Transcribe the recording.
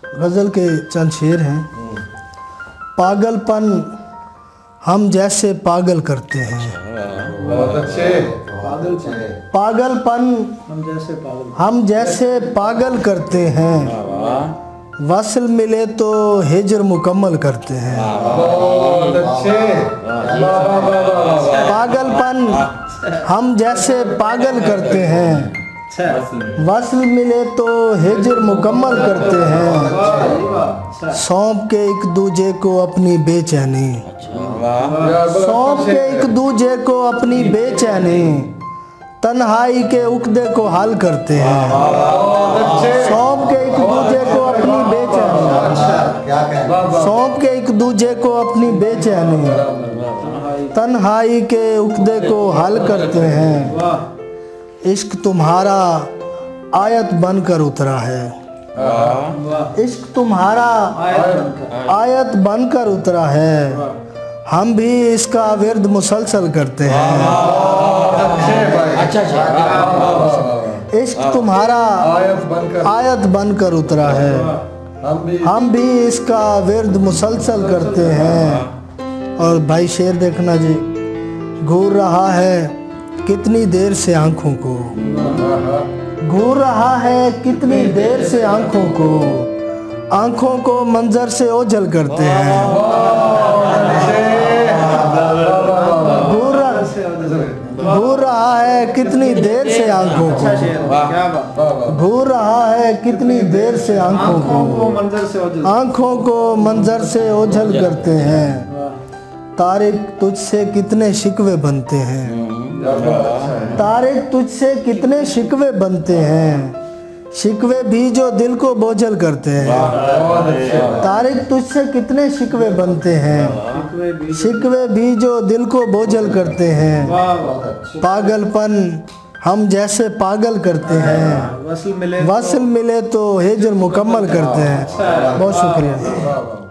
गज़ल के चंद शेर हैं। पागलपन हम जैसे पागल करते हैं। बहुत अच्छे। पागलपन हम जैसे पागल करते हैं। वसल मिले तो हिजर मुकम्मल करते हैं। बहुत अच्छे। पागलपन हम जैसे पागल करते हैं। वसल मिले तो हिजर मुकम्मल करते हैं। सौंप के एक दूजे को अपनी बेचैनी। सौंप के एक दूजे को अपनी बेचैनी। तन्हाई के उकदे को हल करते हैं। सौंप के एक दूजे को अपनी बेचैनी। सौंप के एक दूजे को अपनी बेचैनी। तन्हाई के उकदे को हल करते हैं। इश्क तुम्हारा आयत बनकर उतरा है। इश्क तुम्हारा आयत बनकर उतरा है। हम भी इसका विर्द मुसलसल करते हैं। इश्क तुम्हारा आयत बनकर उतरा है। हम भी इसका विर्द मुसलसल करते हैं। और भाई शेर देखना जी। घूर रहा है कितनी देर से आंखों को। घूर रहा है कितनी देर से आंखों को। आंखों को मंजर से ओझल करते हैं। घूर रहा है कितनी देर से आंखों को। घूर रहा है कितनी देर से आंखों को। आंखों को मंजर से ओझल करते हैं। तारिक तुझसे कितने शिकवे बनते हैं। तारिक तुझसे कितने शिकवे बनते हैं। शिकवे भी जो दिल को बोझल करते हैं। तारिक तुझसे कितने शिकवे बनते हैं। शिकवे भी जो दिल को बोझल करते हैं। पागलपन हम जैसे पागल करते हैं। वसल मिले तो हिजर मुकम्मल करते हैं। बहुत शुक्रिया।